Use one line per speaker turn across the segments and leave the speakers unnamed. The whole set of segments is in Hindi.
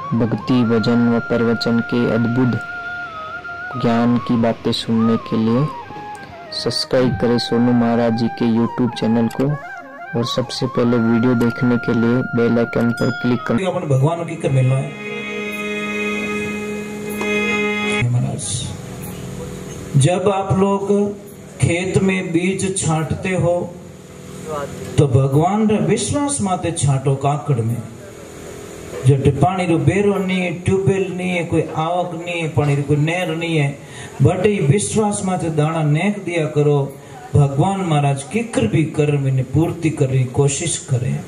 भक्ति भजन व प्रवचन के अद्भुत ज्ञान की बातें सुनने के लिए सब्सक्राइब करें सोनू महाराज जी के यूट्यूब चैनल को और सबसे पहले वीडियो देखने के लिए बेल आइकन पर क्लिक करें।
अपन भगवान की कर मिलना है महाराज। जब आप लोग खेत में बीज छांटते हो तो भगवान रे विश्वास माते छांटो काकड़ में। जब पानी रो बेरो नहीं है, ट्यूबवेल नहीं है, कोई आवक नहीं है, पानी कोई नहर नहीं है, बट विश्वास माते दाना नेक दिया करो। भगवान महाराज किकर भी कर्म ने पूर्ति करने की कोशिश करें।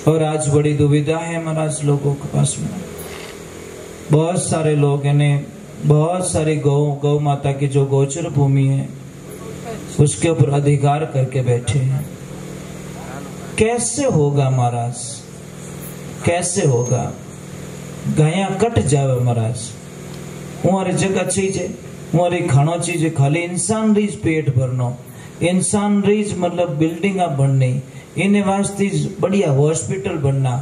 और आज बड़ी दुविधा है महाराज लोगों के पास में। बहुत सारे लोग हैं, बहुत सारी गौ माता की जो गोचर भूमि है उसके ऊपर अधिकार करके बैठे हैं। कैसे होगा महाराज, कैसे होगा? गाया कट जावे महाराज। हमारी जगह चीज हमारी खानो चीज खाली इंसान रीज पेट भरनो, इंसान रीज मतलब बिल्डिंग बननी, इन वास्ते बढ़िया हॉस्पिटल बनना।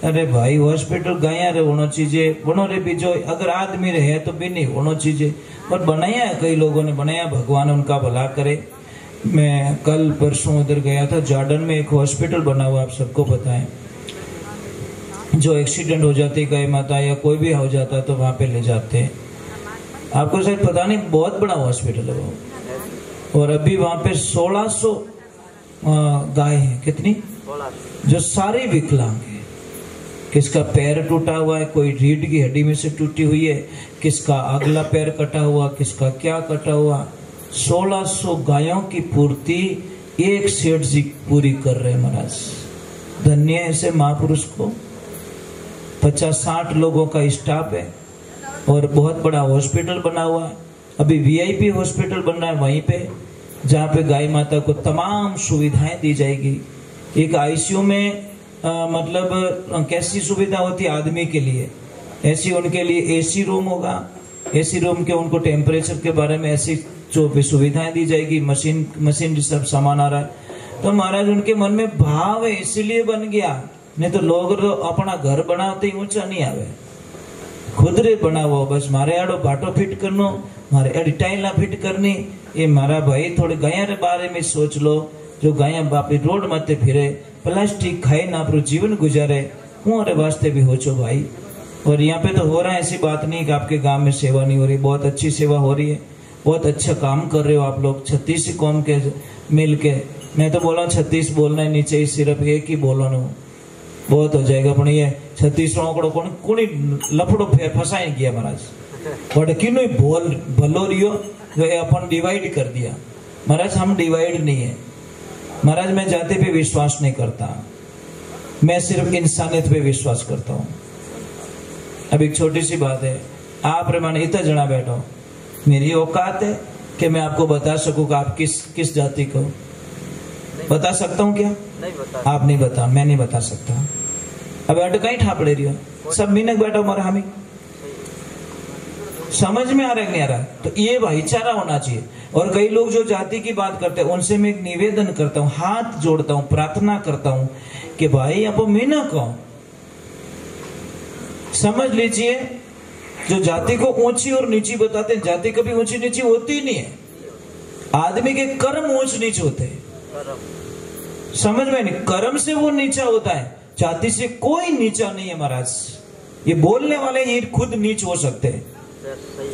अरे भाई हॉस्पिटल गाया रे होना चाहिए, बनो रे भी जो अगर आदमी रहे तो भी नहीं होना चाहिए, पर बनाया है, कई लोगों ने बनाया, भगवान उनका भला करे। मैं कल परसों उधर गया था, जॉर्डन में एक हॉस्पिटल बना हुआ, आप सबको पता है। जो एक्सीडेंट हो जाती गाय माता या कोई भी हो जाता तो वहां पे ले जाते हैं। आपको शायद पता नहीं, बहुत बड़ा हॉस्पिटल है वो। और अभी वहां पे 1600 गाय है। कितनी? 1600। जो सारे विकलांग है। किसका पैर टूटा हुआ है, कोई रीढ़ की हड्डी में से टूटी हुई है, किसका अगला पैर कटा हुआ, किसका क्या कटा हुआ। 1600 गायों की पूर्ति एक सेठ जी पूरी कर रहे महाराज। धन्य है ऐसे महापुरुष को। 50-60 लोगों का स्टाफ है और बहुत बड़ा हॉस्पिटल बना हुआ है। अभी वीआईपी हॉस्पिटल बन रहा है वहीं पे, जहाँ पे गाय माता को तमाम सुविधाएं दी जाएगी। एक आईसीयू में मतलब कैसी सुविधा होती है आदमी के लिए, ऐसी उनके लिए एसी रूम होगा। एसी रूम के उनको टेम्परेचर के बारे में ऐसी जो सुविधाएं दी जाएगी। मशीन सब सामान आ रहा है। तो महाराज उनके मन में भाव है, इसीलिए बन गया। नहीं तो लोग तो अपना घर बनाते ही ऊंचा नहीं आवे, खुद रे बनावो। बस मारे आड़ो भाटो फिट करनो, मारे आड़ी टाइला फिट करनी। ये मारा भाई थोड़े गाया रे बारे में सोच लो। जो गाया बापी रोड माते फिरे, प्लास्टिक खाए ना, अपना जीवन गुजारे, हमारे वास्ते भी हो चो भाई। और यहाँ पे तो हो रहा है, ऐसी बात नहीं कि आपके गांव में सेवा नहीं हो रही, बहुत अच्छी सेवा हो रही है, बहुत अच्छा काम कर रहे हो आप लोग 36 कौम के मिल के। मैं तो बोला 36 बोलना ही नहीं चाहिए, सिर्फ एक ही बोलो ना, बहुत हो जाएगा। पर ये 36 कोई लफड़ो फंसाई गया महाराज। बट किनो बोल भलो रियो जो अपन डिवाइड कर दिया महाराज। हम डिवाइड नहीं है महाराज। मैं जाति पे विश्वास नहीं करता, मैं सिर्फ इंसानियत पे विश्वास करता हूँ। अब एक छोटी सी बात है, आप मान इतना जना बैठो, मेरी औकात है कि मैं आपको बता सकूं कि आप किस जाति को बता सकता हूँ क्या? नहीं बता। आप नहीं बता, मैं नहीं बता सकता। अब बैठो कहीं ठापड़े रही हो, सब मीनक बैठो मारा हमें समझ में आ रहा है नहीं आ रहा? तो ये भाईचारा होना चाहिए। और कई लोग जो जाति की बात करते हैं उनसे मैं एक निवेदन करता हूँ, हाथ जोड़ता हूँ, प्रार्थना करता हूँ कि भाई आप मीनक हो, समझ लीजिए। जो जाति को ऊंची और नीची बताते हैं, जाति कभी ऊंची नीची होती ही नहीं है। आदमी के कर्म ऊंच नीच होते हैं, समझ में नहीं? कर्म से वो नीचा होता है, जाति से कोई नीचा नहीं है महाराज। ये बोलने वाले ये खुद नीच हो सकते हैं,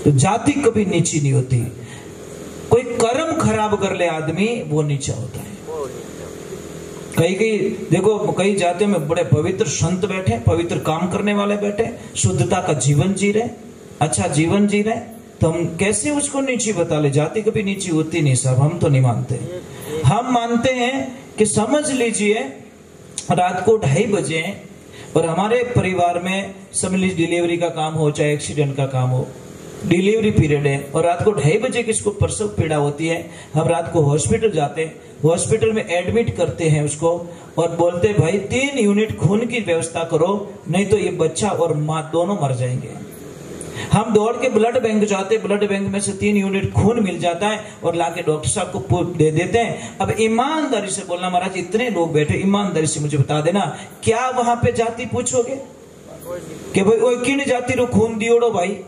तो जाति कभी नीची नहीं होती। कोई कर्म खराब कर ले आदमी, वो नीचा होता है। कई देखो, कई जातियों में बड़े पवित्र संत बैठे, पवित्र काम करने वाले बैठे, शुद्धता का जीवन जी रहे, अच्छा जीवन जी रहे, तो हम कैसे उसको नीची बता ले? जाति कभी नीची होती नहीं साहब, हम तो नहीं मानते। हम मानते हैं कि समझ लीजिए रात को 2:30 बजे और हमारे परिवार में समझ लीजिए डिलीवरी का काम हो चाहे एक्सीडेंट का काम हो, डिलीवरी पीरियड है और रात को 2:30 बजे किसको प्रसव पीड़ा होती है, हम रात को हॉस्पिटल जाते हैं, हॉस्पिटल में एडमिट करते हैं उसको और बोलते हैं भाई 3 यूनिट खून की व्यवस्था करो, नहीं तो ये बच्चा और माँ दोनों मर जाएंगे। हम दौड़ के ब्लड बैंक जाते, ब्लड बैंक में से 3 यूनिट खून मिल जाता है और लाके डॉक्टर साहब को दे देते हैं। अब ईमानदारी से बोलना महाराज, इतने लोग बैठे, ईमानदारी से मुझे बता देना, क्या वहां पे जाति पूछोगे? कि भाई वो किन जाति रो खून दियोड़ो भाई।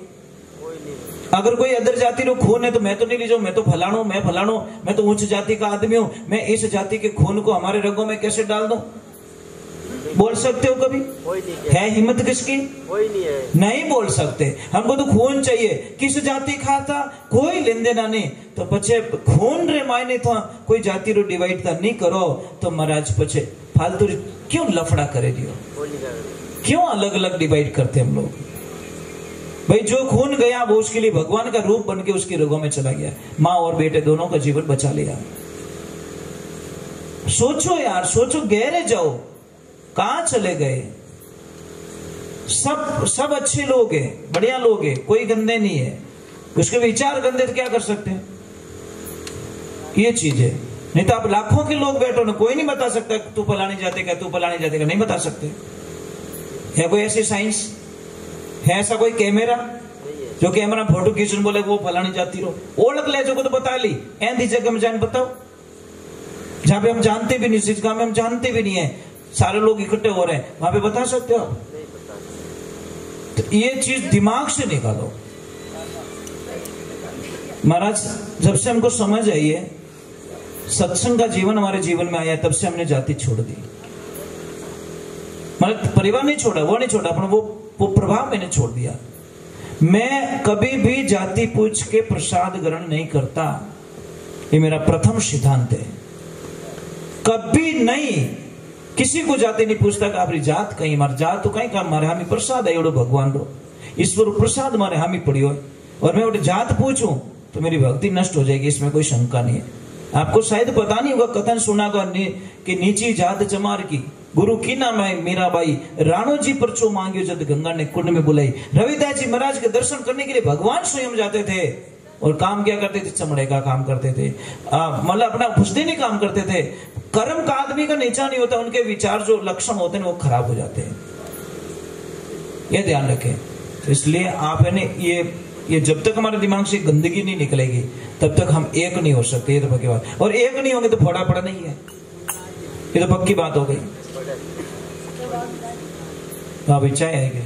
अगर कोई अदर जाति रो खून है तो मैं तो नहीं ले जाऊं, मैं तो फलाणो, मैं तो उच्च जाति का आदमी हूं, मैं इस जाति के खून को हमारे रगों में कैसे डाल दूं? बोल सकते हो कभी? है हिम्मत किसकी? कोई नहीं है, नहीं बोल सकते। हमको तो खून चाहिए। किस जाति खाता कोई लेन देना नहीं, तो पछे खून रे मायने था कोई जाति रो डिवाइड का नहीं करो तो महाराज पछे फालतू क्यों लफड़ा करे दियो? क्यों अलग अलग डिवाइड करते हम लोग? भाई जो खून गया वो उसके लिए भगवान का रूप बन के उसकी रगों में चला गया, माँ और बेटे दोनों का जीवन बचा लिया। सोचो यार, सोचो, गहरे जाओ, कहां चले गए? सब अच्छे लोग हैं, बढ़िया लोग हैं, कोई गंदे नहीं है। उसके विचार गंदे तो क्या कर सकते हैं? ये चीज है। नहीं तो आप लाखों के लोग बैठो ना, कोई नहीं बता सकता तू फलाने जाते का, तू फलाने जाते का, नहीं बता सकते। है कोई ऐसी साइंस? है ऐसा कोई कैमरा जो कैमरा फोटो खींचने बोले वो फलानी जाती रहो? ओळख ले जो को तो बता ली। ऐसी जगह में जान बताओ जहां पे हम जानते भी नहीं, जिस गांव में हम जानते भी नहीं है, सारे लोग इकट्ठे हो रहे हैं, वहां पे बता सकते हो आप? तो ये चीज दिमाग से निकालो महाराज। जब से हमको समझ आई है, सत्संग का जीवन हमारे जीवन में आया, तब से हमने जाति छोड़ दी। मतलब परिवार नहीं छोड़ा, वो नहीं छोड़ा, अपना वो प्रभाव मैंने छोड़ दिया। मैं कभी भी जाति पूछ के प्रसाद ग्रहण नहीं करता, ये मेरा प्रथम सिद्धांत है। कभी नहीं, किसी को जाति नहीं पूछता कि आपकी जात कहीं, मार जात तो कहीं का मारे हामी प्रसाद है, भगवान रो ईश्वर प्रसाद मारे हामी पड़ी हो, और मैं जात पूछूं तो मेरी भक्ति नष्ट हो जाएगी, इसमें कोई शंका नहीं है। आपको शायद पता नहीं होगा, कथन सुना होगा कि नीची जात चमार की गुरु की नाम है मीराबाई, राणो जी परचो मांगियो जब गंगा ने कुंड में बुलाई। रविदास जी महाराज के दर्शन करने के लिए भगवान स्वयं जाते थे, और काम क्या करते थे? चमड़े का काम करते थे, मतलब अपना खुशदी नहीं काम करते थे। कर्म का आदमी का नीचा नहीं होता, उनके विचार जो लक्षण होते हैं वो खराब हो जाते हैं, ये ध्यान रखें। तो इसलिए आप ये जब तक हमारे दिमाग से गंदगी नहीं निकलेगी तब तक हम एक नहीं हो सकते, ये तो पक्की बात। और एक नहीं होंगे तो फोड़ा पड़ा नहीं है, ये तो पक्की बात हो गई। अभी चाय आएगी,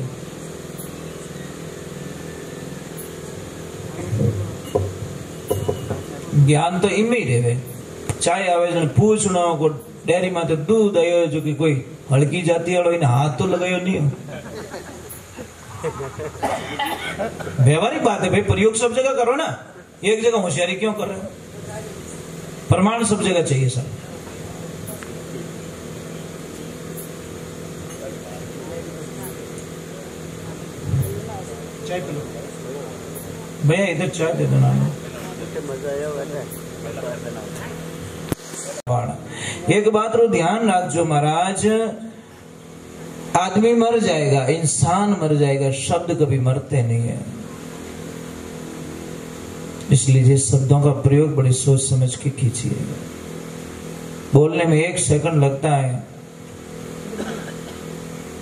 ज्ञान तो इनमें ही रहे। चाय आवे पूछना को डेयरी में तो दूध आयो जो कि कोई हल्की जाती है, इन हाथ तो लगायो नहीं हो। व्यवहारिक बात है भाई, प्रयोग सब जगह करो ना, एक जगह होशियारी क्यों कर रहे हो? प्रमाण सब जगह चाहिए सर। चाय पिलो भैया, इधर चाय दे देना। एक बात रो ध्यान रखो महाराज, आदमी मर जाएगा, इंसान मर जाएगा, शब्द कभी मरते नहीं है। इसलिए शब्दों का प्रयोग बड़ी सोच समझ के कीजिए। बोलने में 1 सेकंड लगता है,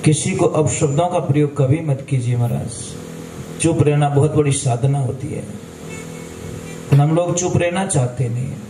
किसी को अपशब्दों का प्रयोग कभी मत कीजिए महाराज। चुप रहना बहुत बड़ी साधना होती है, हम लोग चुप रहना चाहते नहीं है।